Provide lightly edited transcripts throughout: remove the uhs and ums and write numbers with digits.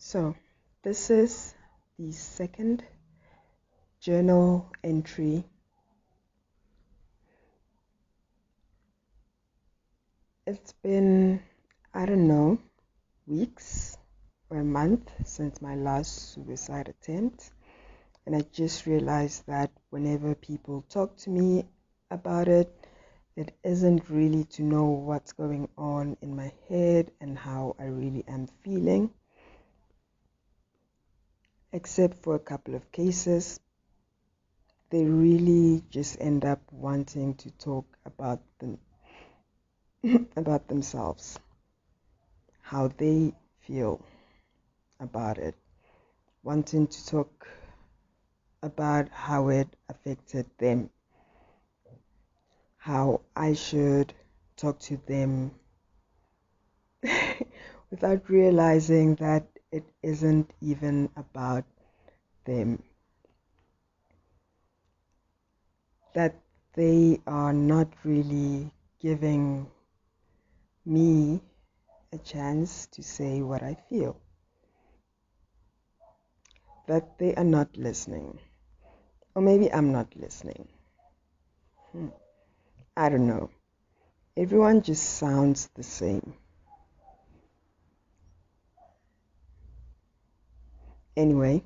So, this is the second journal entry. It's been, I don't know, weeks or a month since my last suicide attempt. And I just realized that whenever people talk to me about it, it isn't really to know what's going on in my head and how I really am feeling. Except for a couple of cases, they really just end up wanting to talk about about themselves, how they feel about it, wanting to talk about how it affected them, how I should talk to them without realizing that it isn't even about them, that they are not really giving me a chance to say what I feel, that they are not listening, or maybe I'm not listening. I don't know. Everyone just sounds the same. Anyway,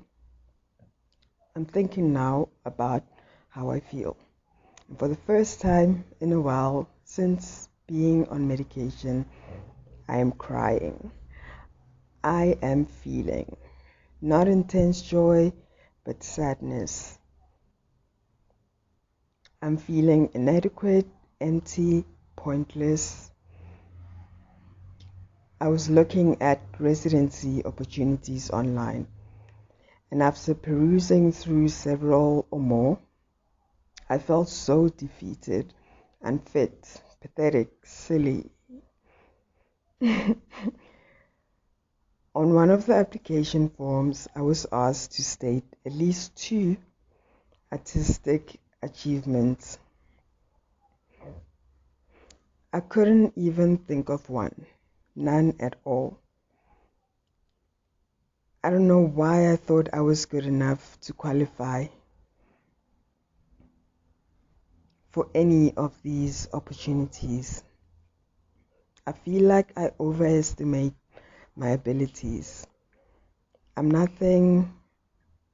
I'm thinking now about how I feel. And for the first time in a while since being on medication, I am crying. I am feeling not intense joy, but sadness. I'm feeling inadequate, empty, pointless. I was looking at residency opportunities online, and after perusing through several or more, I felt so defeated, unfit, pathetic, silly. On one of the application forms, I was asked to state at least 2 artistic achievements. I couldn't even think of one, none at all. I don't know why I thought I was good enough to qualify for any of these opportunities. I feel like I overestimate my abilities. I'm nothing.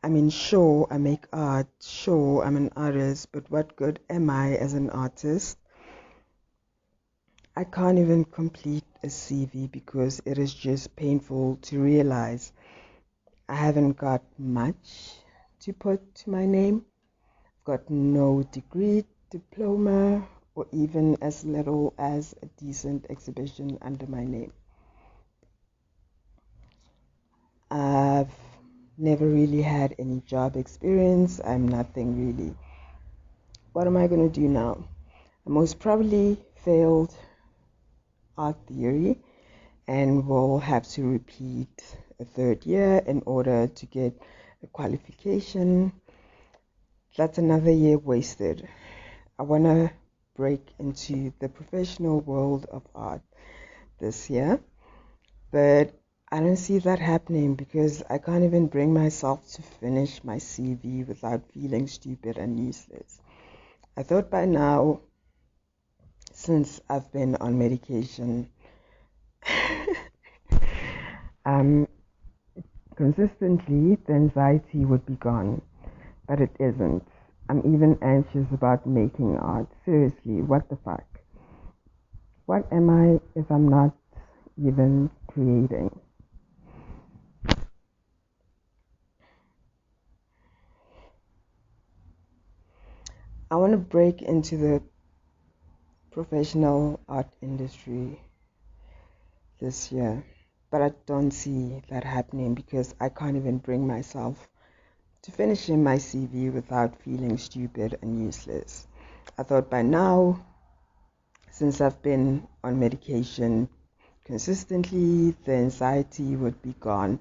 I mean, sure, I make art, sure, I'm an artist, but what good am I as an artist? I can't even complete a CV because it is just painful to realize I haven't got much to put to my name. I've got no degree, diploma, or even as little as a decent exhibition under my name. I've never really had any job experience. I'm nothing really. What am I going to do now? I most probably failed art theory and will have to repeat a 3rd year in order to get a qualification. That's another year wasted. I want to break into the professional world of art this year, but I don't see that happening because I can't even bring myself to finish my CV without feeling stupid and useless. I thought by now, since I've been on medication, consistently the anxiety would be gone, but it isn't. I'm even anxious about making art. Seriously, what the fuck? What am I if I'm not even creating? I want to break into the professional art industry this year, but I don't see that happening because I can't even bring myself to finishing my CV without feeling stupid and useless. I thought by now, since I've been on medication consistently, the anxiety would be gone,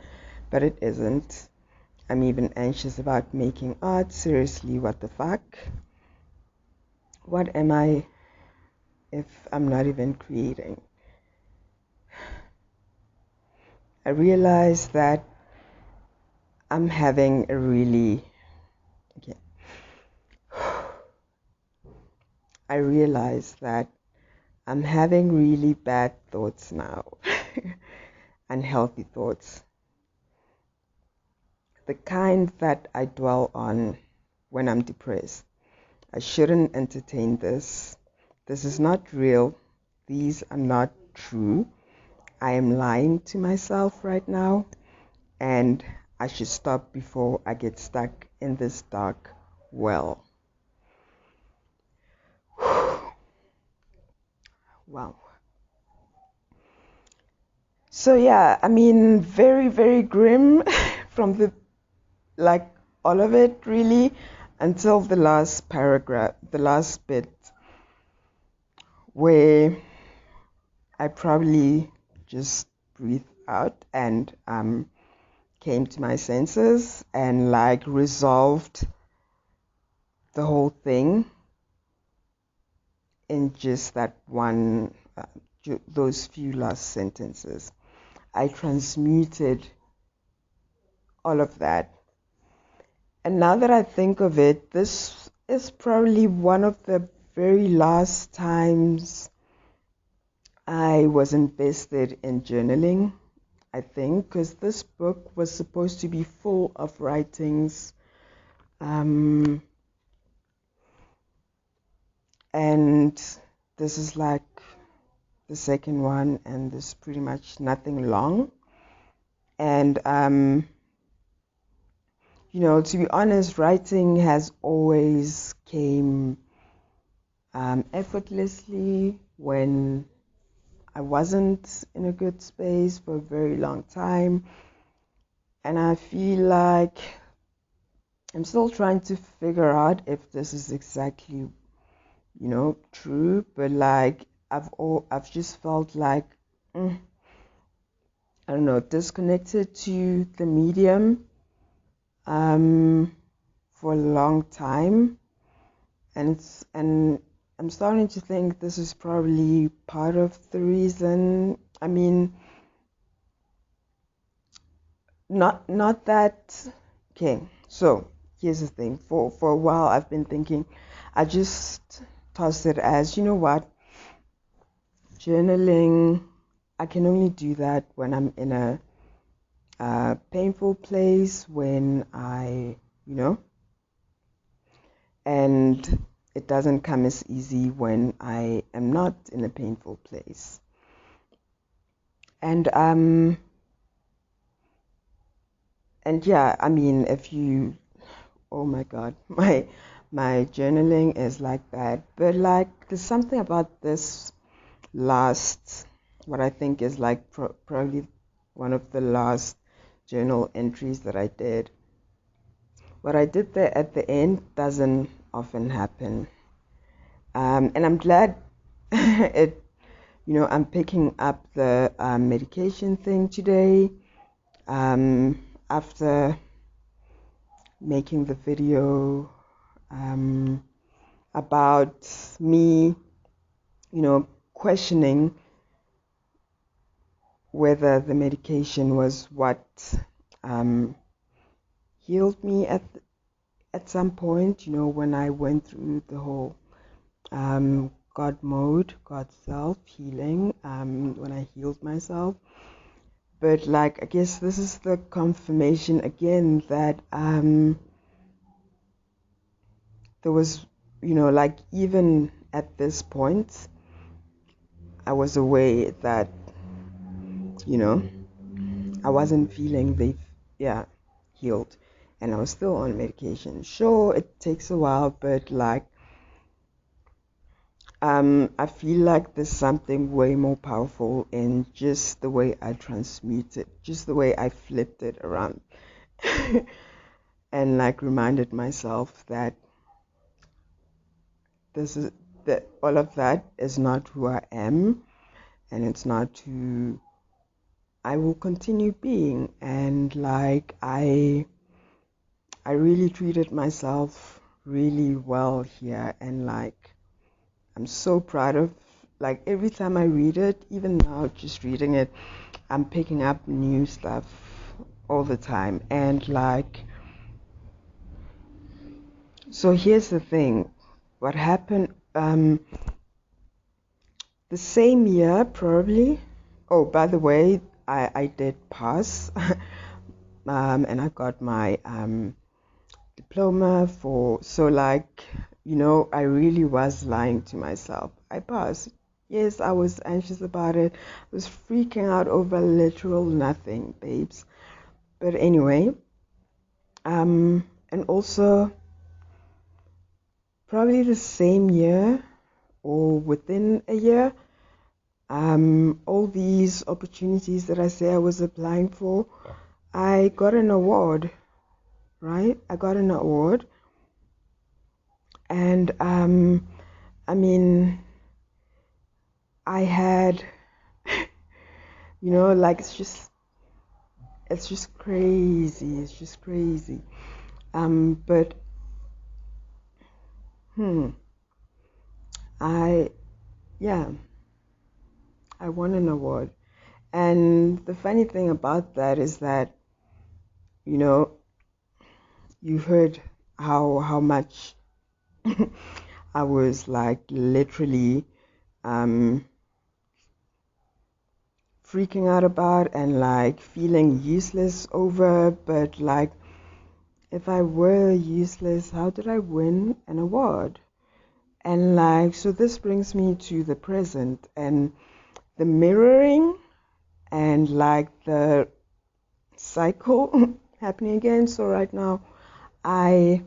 but it isn't. I'm even anxious about making art. Seriously, what the fuck? What am I if I'm not even creating? I realized that I'm having a really, okay, I realize that I'm having really bad thoughts now, unhealthy thoughts, the kind that I dwell on when I'm depressed. I shouldn't entertain this. This is not real. These are not true. I am lying to myself right now, and I should stop before I get stuck in this dark well. Wow. So yeah, I mean, very, very grim from the, like, all of it really, until the last paragraph, the last bit, where I probably just breathed out and came to my senses and like resolved the whole thing in just that one, those few last sentences. I transmuted all of that. And now that I think of it, this is probably one of the very last times I was invested in journaling, I think, because this book was supposed to be full of writings. And this is like the second one, and there's pretty much nothing long. And, you know, to be honest, writing has always came effortlessly when I wasn't in a good space for a very long time. And I feel like I'm still trying to figure out if this is exactly, you know, true, but like I've just felt like I don't know, disconnected to the medium for a long time, and I'm starting to think this is probably part of the reason. I mean, not that. Okay, so here's the thing. For a while, I've been thinking, I just tossed it as, you know what, journaling, I can only do that when I'm in a painful place, when you know, and it doesn't come as easy when I am not in a painful place. And yeah, I mean, if you, oh my God, my journaling is like that. But like, there's something about this last, what I think is like probably one of the last journal entries that I did. What I did there at the end doesn't often happen. And I'm glad it, you know, I'm picking up the medication thing today after making the video about me, you know, questioning whether the medication was what healed me at some point, you know, when I went through the whole God mode, God self healing, when I healed myself. But like, I guess this is the confirmation again that there was, you know, like even at this point, I was aware that, you know, I wasn't feeling healed, and I was still on medication. Sure, it takes a while, but like, I feel like there's something way more powerful in just the way I transmute it, just the way I flipped it around, and like reminded myself that that all of that is not who I am, and it's not who I will continue being. And like, I really treated myself really well here, and like, I'm so proud of, like, every time I read it, even now just reading it, I'm picking up new stuff all the time. And like, so here's the thing. What happened, the same year probably, oh, by the way, I did pass, and I got my diploma so like, I really was lying to myself. I passed. Yes, I was anxious about it. I was freaking out over literal nothing, babes. But anyway, and also probably the same year or within a year, all these opportunities that I say I was applying for, I got an award, right? I got an award. And I mean, I had, like it's just crazy. It's just crazy. But I yeah, I won an award. And the funny thing about that is that, you heard how much I was like literally freaking out about and like feeling useless over, but like if I were useless, how did I win an award? And like, so this brings me to the present and the mirroring and like the cycle happening again. So right now, I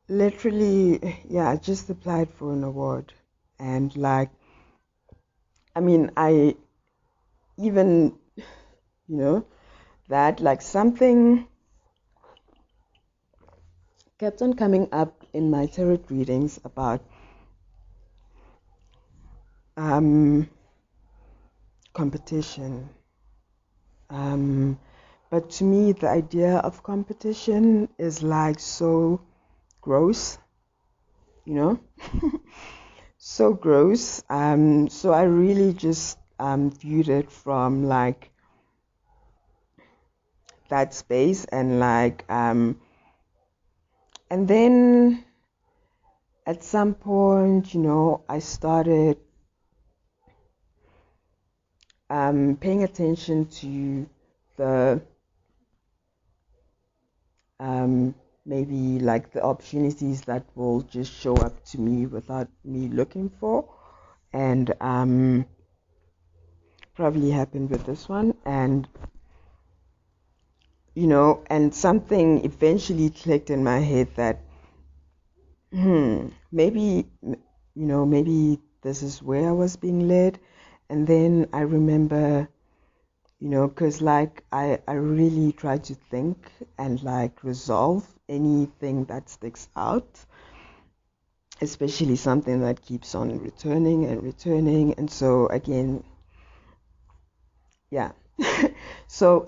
literally, yeah, just applied for an award. And like, I mean, I even, that like something kept on coming up in my tarot readings about competition. But to me, the idea of competition is like so gross, you know, so gross. So I really just viewed it from like that space and like, and then at some point, I started paying attention to the maybe like the opportunities that will just show up to me without me looking for, and probably happened with this one. And and something eventually clicked in my head that maybe maybe this is where I was being led. And then I remember, because like I really try to think and like resolve anything that sticks out, especially something that keeps on returning and returning. And so again, yeah. so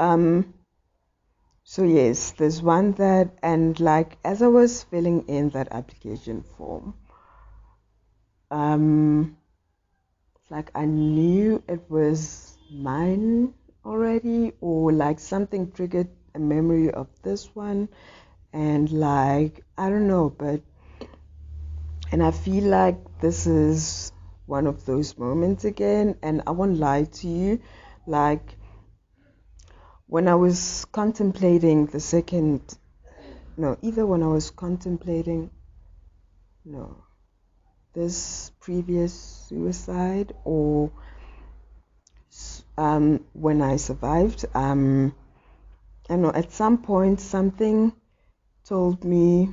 so yes, there's one that, and like as I was filling in that application form, like I knew it was mine already, or like something triggered a memory of this one, and like I don't know, and I feel like this is one of those moments again. And I won't lie to you, like when I was contemplating the second, no, either when I was contemplating, no, this previous suicide, or when I survived, I know at some point something told me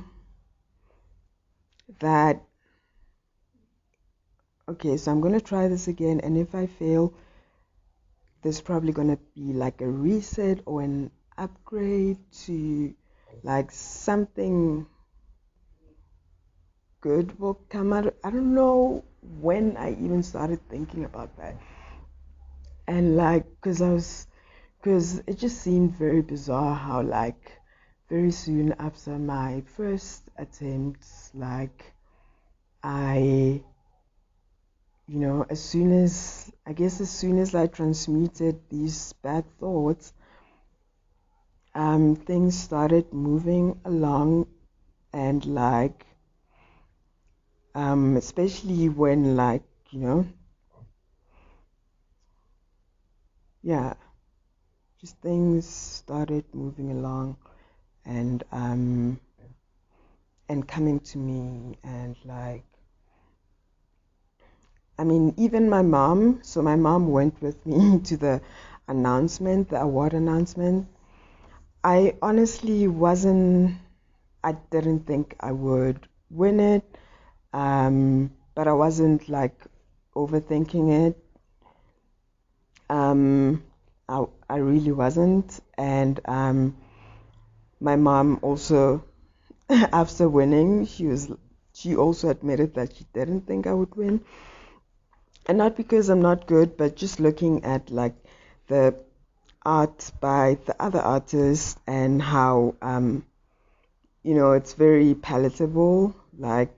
that, okay, so I'm going to try this again, and if I fail, there's probably going to be like a reset or an upgrade to like something good will come out. I don't know when I even started thinking about that. And like, because it just seemed very bizarre how like very soon after my first attempt, like I, as soon as I transmuted these bad thoughts, things started moving along, and like especially when, like, you know, yeah, just things started moving along, and coming to me, and like, I mean, even my mom. So my mom went with me to the announcement, the award announcement. I honestly wasn't. I didn't think I would win it, but I wasn't like overthinking it. I really wasn't, and my mom also, after winning, she also admitted that she didn't think I would win, and not because I'm not good, but just looking at like the art by the other artists, and how it's very palatable. Like,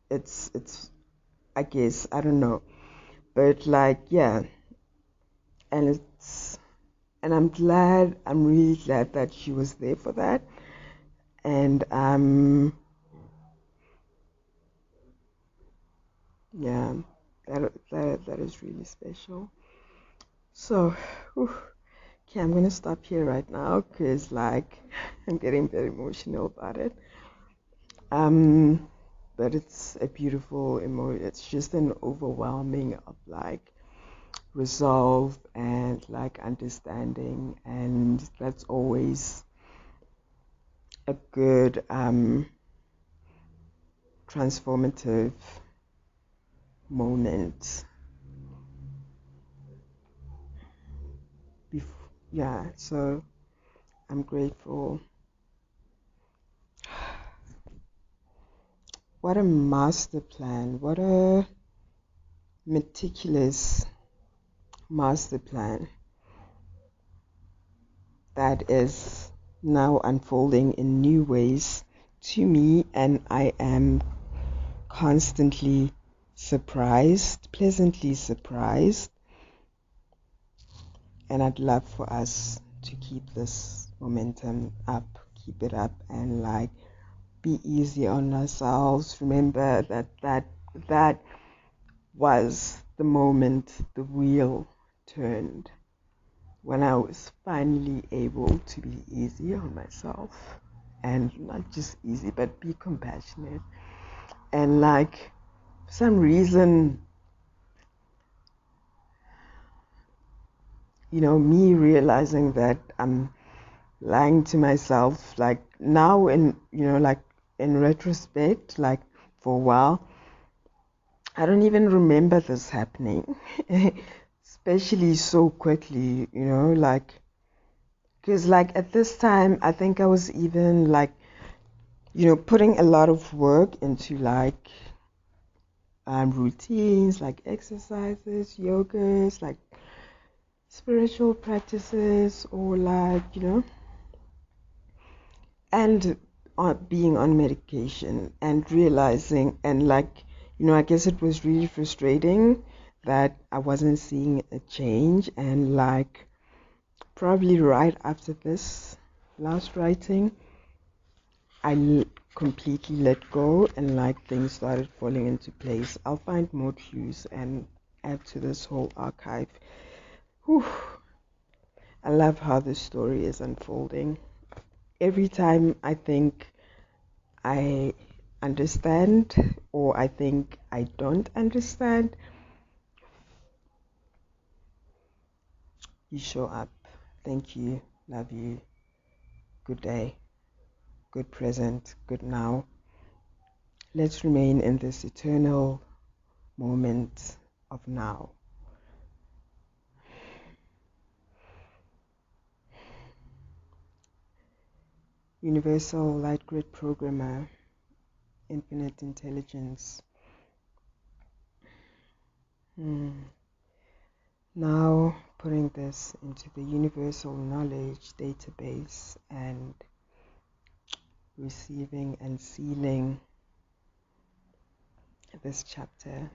it's I guess, I don't know, but like, yeah, and I'm really glad that she was there for that, and yeah, that is really special. So, whew, okay, I'm gonna stop here right now because like I'm getting very emotional about it. Um, but it's a beautiful emotion. It's just an overwhelming of like resolve and like understanding, and that's always a good transformative moment. Yeah, so I'm grateful. What a master plan! What a meticulous master plan that is now unfolding in new ways to me, and I am constantly surprised, pleasantly surprised, and I'd love for us to keep this momentum up, keep it up, and like be easy on ourselves. Remember that was the moment the wheel turned, when I was finally able to be easy on myself, and not just easy, but be compassionate. And like, for some reason, me realizing that I'm lying to myself, like now, like in retrospect, like for a while, I don't even remember this happening, especially so quickly, like, because like at this time, I think I was even like, putting a lot of work into like routines, like exercises, yogas, like spiritual practices, or like, and being on medication, and realizing, and like, I guess it was really frustrating that I wasn't seeing a change, and like probably right after this last writing, completely let go, and like things started falling into place. I'll find more clues and add to this whole archive. Whew. I love how this story is unfolding. Every time I think I understand, or I think I don't understand, you show up. Thank you. Love you. Good day. Good present. Good now. Let's remain in this eternal moment of now. Universal Light Grid Programmer, Infinite Intelligence. Now putting this into the Universal Knowledge Database, and receiving and sealing this chapter